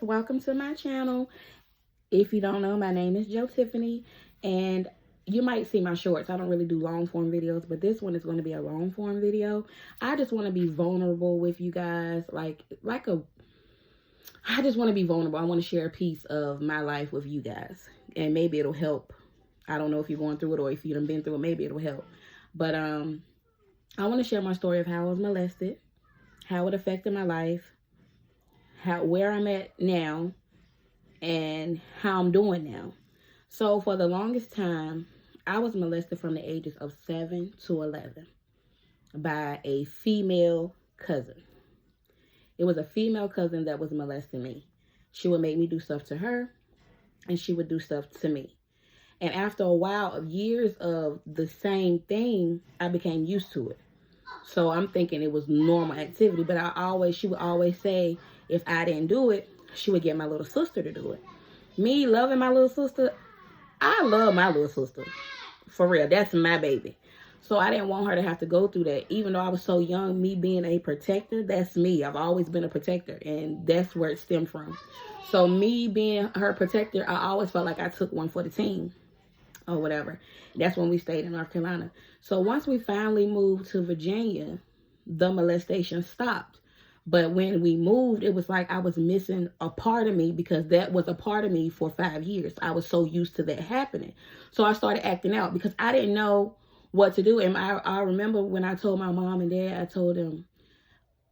welcome to my channel. If you don't know, my name is Jo Tiffany, and you might see my shorts. I don't really do long form videos, but this one is going to be a long form video. I just want to be vulnerable with you guys, I just want to be vulnerable. I want to share a piece of my life with you guys, and maybe it'll help. I don't know if you're going through it or if you've been through it, maybe it'll help. But I want to share my story of how I was molested, how it affected my life, where I'm at now, and how I'm doing now. So for the longest time, I was molested from the ages of 7 to 11 by a female cousin. It was a female cousin that was molesting me. She would make me do stuff to her, and she would do stuff to me. And after a while of years of the same thing, I became used to it. So I'm thinking it was normal activity, but she would always say if I didn't do it, she would get my little sister to do it. Me loving my little sister, I love my little sister. For real, that's my baby. So I didn't want her to have to go through that. Even though I was so young, me being a protector, that's me. I've always been a protector, and that's where it stemmed from. So me being her protector, I always felt like I took one for the team or whatever. That's when we stayed in North Carolina. So once we finally moved to Virginia, the molestation stopped. But when we moved, it was like I was missing a part of me, because that was a part of me for 5 years. I was so used to that happening. So I started acting out because I didn't know what to do. And I remember when I told my mom and dad, I told them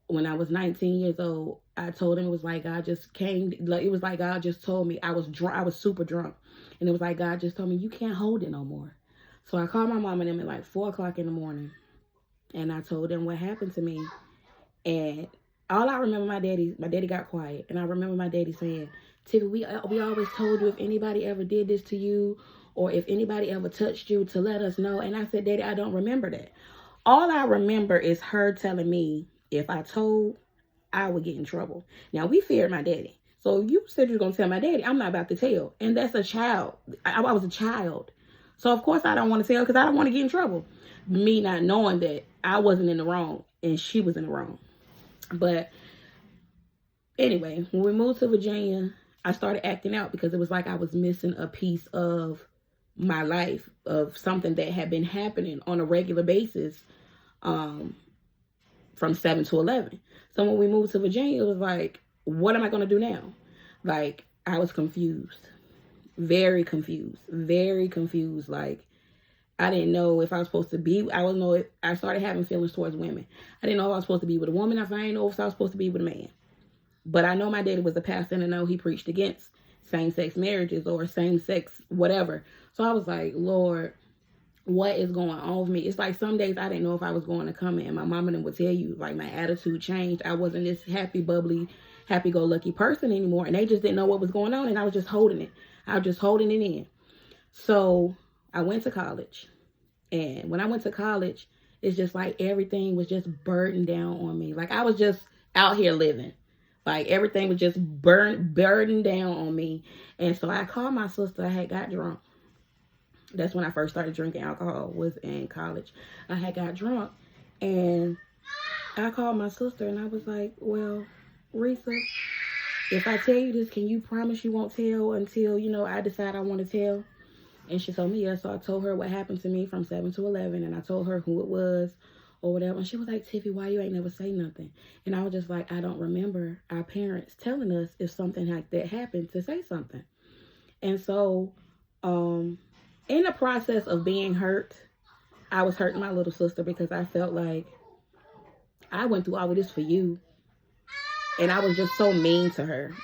when I was 19 years old, I told them it was like God just came. It was like God just told me. I was drunk. I was super drunk. And it was like God just told me, you can't hold it no more. So I called my mom and them at like 4 o'clock in the morning. And I told them what happened to me. And all I remember, my daddy got quiet. And I remember my daddy saying, Tiffy, we always told you if anybody ever did this to you, or if anybody ever touched you, to let us know. And I said, Daddy, I don't remember that. All I remember is her telling me if I told, I would get in trouble. Now, we feared my daddy. So you said you were going to tell my daddy, I'm not about to tell. And that's a child. I was a child. So, of course, I don't want to tell because I don't want to get in trouble. Me not knowing that I wasn't in the wrong and she was in the wrong. But anyway, when we moved to Virginia, I started acting out because it was like I was missing a piece of my life, of something that had been happening on a regular basis from 7 to 11. So when we moved to Virginia, it was like, what am I going to do now? Like, I was confused. Very confused. Very confused. Like, I didn't know if I was supposed to be. I started having feelings towards women. I didn't know if I was supposed to be with a woman. I didn't know if I was supposed to be with a man. But I know my daddy was a pastor, and I know he preached against same-sex marriages or same-sex whatever. So I was like, Lord, what is going on with me? It's like some days I didn't know if I was going to come in. And my mom and them would tell you, like, my attitude changed. I wasn't this happy, bubbly, happy-go-lucky person anymore. And they just didn't know what was going on, and I was just holding it. I was just holding it in. So I went to college. And when I went to college, it's just like everything was just burdened down on me. Like I was just out here living. Like everything was just burdened down on me. And so I called my sister. I had got drunk. That's when I first started drinking alcohol, was in college. I had got drunk. And I called my sister and I was like, well, Risa, if I tell you this, can you promise you won't tell until, I decide I want to tell? And she told me yes. So I told her what happened to me from 7 to 11. And I told her who it was or whatever. And she was like, Tiffy, why you ain't never say nothing? And I was just like, I don't remember our parents telling us if something like that happened to say something. And so in the process of being hurt, I was hurting my little sister because I felt like I went through all of this for you. And I was just so mean to her.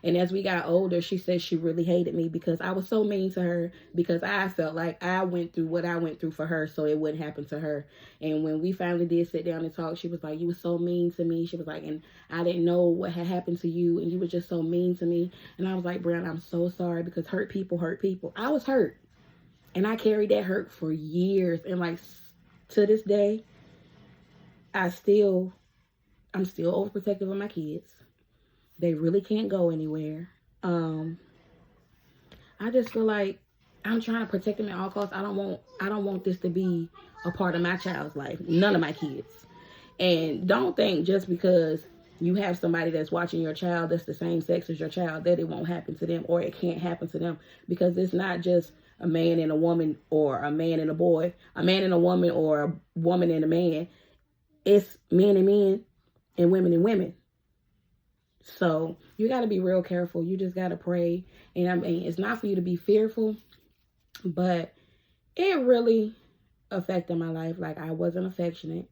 And as we got older, she said she really hated me because I was so mean to her, because I felt like I went through what I went through for her so it wouldn't happen to her. And when we finally did sit down and talk, she was like, you were so mean to me. She was like, and I didn't know what had happened to you, and you were just so mean to me. And I was like, Brown, I'm so sorry, because hurt people hurt people. I was hurt. And I carried that hurt for years. And like to this day, I'm still overprotective of my kids. They really can't go anywhere. I just feel like I'm trying to protect them at all costs. I don't want this to be a part of my child's life. None of my kids. And don't think just because you have somebody that's watching your child that's the same sex as your child, that it won't happen to them, or it can't happen to them, because it's not just a man and a woman, or a man and a boy, a man and a woman, or a woman and a man. It's men and women and women. So you got to be real careful. You just got to pray. And I mean, it's not for you to be fearful, but it really affected my life. Like, I wasn't affectionate.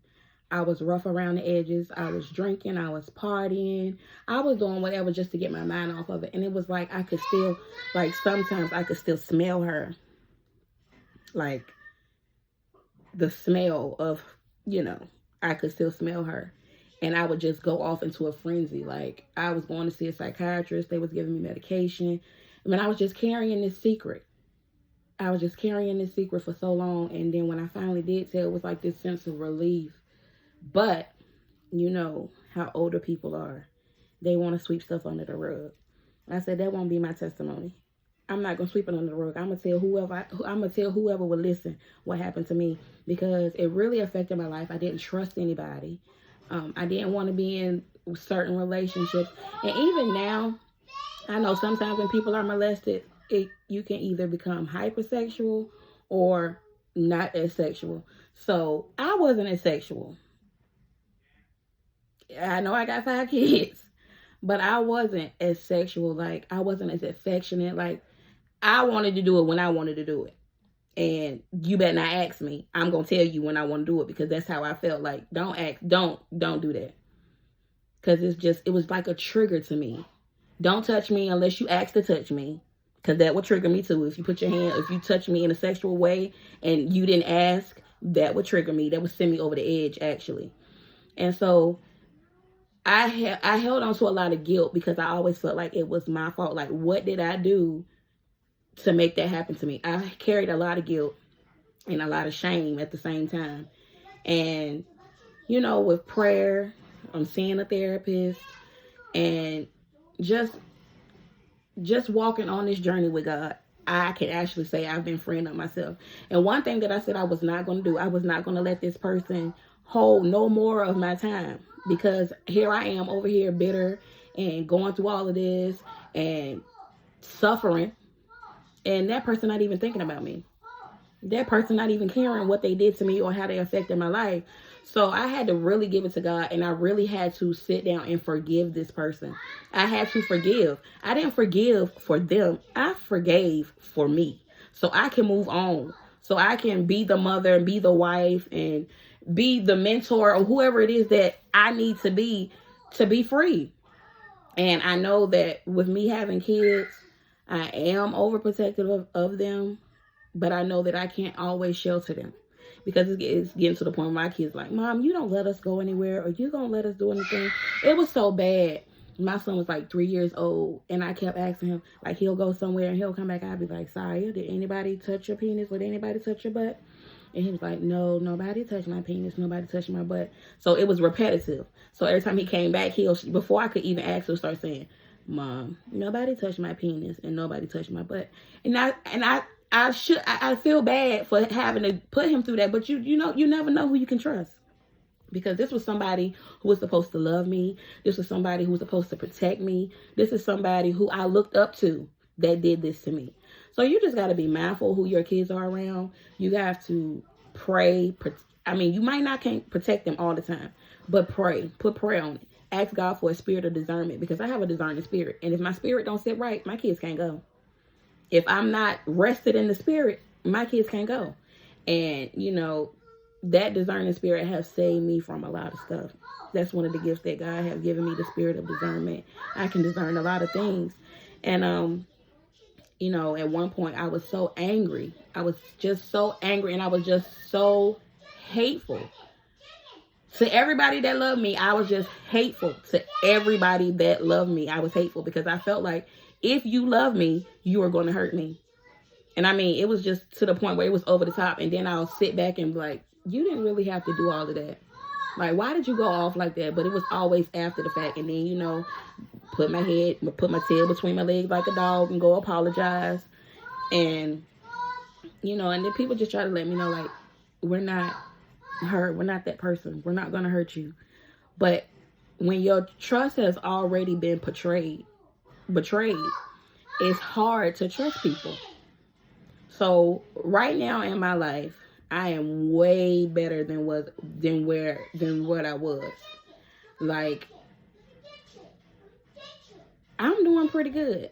I was rough around the edges. I was drinking. I was partying. I was doing whatever just to get my mind off of it. And it was like, I could still, like, sometimes I could still smell her. Like, the smell of, I could still smell her. And I would just go off into a frenzy. Like, I was going to see a psychiatrist. They was giving me medication. I mean, I was just carrying this secret. I was just carrying this secret for so long. And then when I finally did tell, it was like this sense of relief. But you know how older people are. They want to sweep stuff under the rug. I said, that won't be my testimony. I'm not going to sweep it under the rug. I'm going to tell whoever will listen what happened to me, because it really affected my life. I didn't trust anybody. I didn't want to be in certain relationships. And even now, I know sometimes when people are molested, you can either become hypersexual or not as sexual. So I wasn't as sexual. I know I got 5 kids, but I wasn't as sexual. Like, I wasn't as affectionate. Like, I wanted to do it when I wanted to do it. And you better not ask me. I'm going to tell you when I want to do it, because that's how I felt. Like, don't do that. Because it was like a trigger to me. Don't touch me unless you ask to touch me. Because that would trigger me too. If you touch me in a sexual way and you didn't ask, that would trigger me. That would send me over the edge, actually. And so I held on to a lot of guilt, because I always felt like it was my fault. Like, what did I do to make that happen to me? I carried a lot of guilt and a lot of shame at the same time. And, with prayer, I'm seeing a therapist, and just walking on this journey with God, I can actually say I've been freeing up myself. And one thing that I said I was not going to do, I was not going to let this person hold no more of my time, because here I am over here bitter and going through all of this and suffering, and that person not even thinking about me. That person not even caring what they did to me or how they affected my life. So I had to really give it to God, and I really had to sit down and forgive this person. I had to forgive. I didn't forgive for them. I forgave for me, so I can move on. So I can be the mother and be the wife and be the mentor or whoever it is that I need to be free. And I know that with me having kids, I am overprotective of them, but I know that I can't always shelter them, because it's getting to the point where my kids like, Mom, you don't let us go anywhere, or you don't let us do anything. It was so bad. My son was like 3 years old, and I kept asking him, like, he'll go somewhere and he'll come back. I'd be like, Saya, did anybody touch your penis? Or did anybody touch your butt? And he was like, no, nobody touched my penis. Nobody touched my butt. So it was repetitive. So every time he came back, before I could even ask, he'll start saying, Mom, nobody touched my penis and nobody touched my butt. And I feel bad for having to put him through that. But you never know who you can trust. Because this was somebody who was supposed to love me. This was somebody who was supposed to protect me. This is somebody who I looked up to that did this to me. So you just got to be mindful who your kids are around. You have to pray. I mean, you might not can't protect them all the time, but pray. Put prayer on it. Ask God for a spirit of discernment, because I have a discerning spirit. And if my spirit don't sit right, my kids can't go. If I'm not rested in the spirit, my kids can't go. And, that discerning spirit has saved me from a lot of stuff. That's one of the gifts that God has given me, the spirit of discernment. I can discern a lot of things. And, at one point I was so angry. I was just so angry, and I was just so hateful to everybody that loved me. I was just hateful to everybody that loved me. I was hateful because I felt like if you love me, you are going to hurt me. And I mean, it was just to the point where it was over the top. And then I'll sit back and be like, you didn't really have to do all of that. Like, why did you go off like that? But it was always after the fact. And then, put my tail between my legs like a dog and go apologize. And, and then people just try to let me know, like, we're not her. We're not that person. We're not going to hurt you. But when your trust has already been betrayed, it's hard to trust people. So right now in my life, I am way better than what I was. Like, I'm doing pretty good.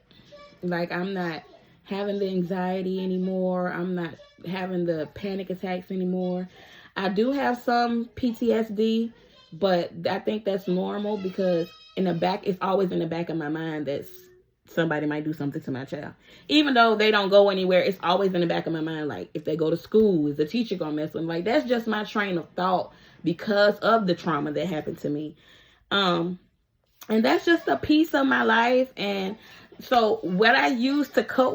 Like, I'm not having the anxiety anymore. I'm not having the panic attacks anymore. I do have some PTSD, but I think that's normal because it's always in the back of my mind that somebody might do something to my child. Even though they don't go anywhere, it's always in the back of my mind. Like, if they go to school, is the teacher gonna mess with them? Like, that's just my train of thought because of the trauma that happened to me. And that's just a piece of my life. And so what I used to cope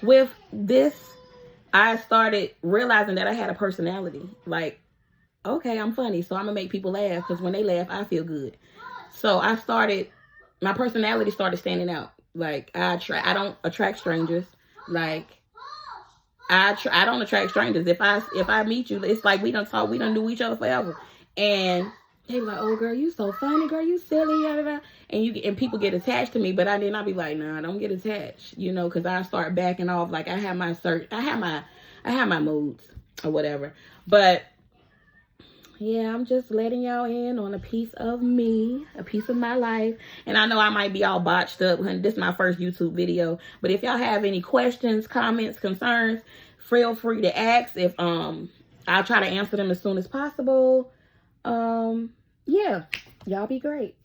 with this, I started realizing that I had a personality. Like, okay, I'm funny, so I'm gonna make people laugh, because when they laugh, I feel good. So my personality started standing out. Like, I don't attract strangers. Like, I don't attract strangers. If I meet you, it's like we don't talk, we don't know each other forever. And they be like, "Oh, girl, you so funny, girl, you silly, yada, yada." And people get attached to me, but I be like, "Nah, don't get attached," because I start backing off. Like, I have my moods or whatever. But yeah, I'm just letting y'all in on a piece of me, a piece of my life. And I know I might be all botched up. This is my first YouTube video. But if y'all have any questions, comments, concerns, feel free to ask. If I'll try to answer them as soon as possible. Yeah, y'all be great.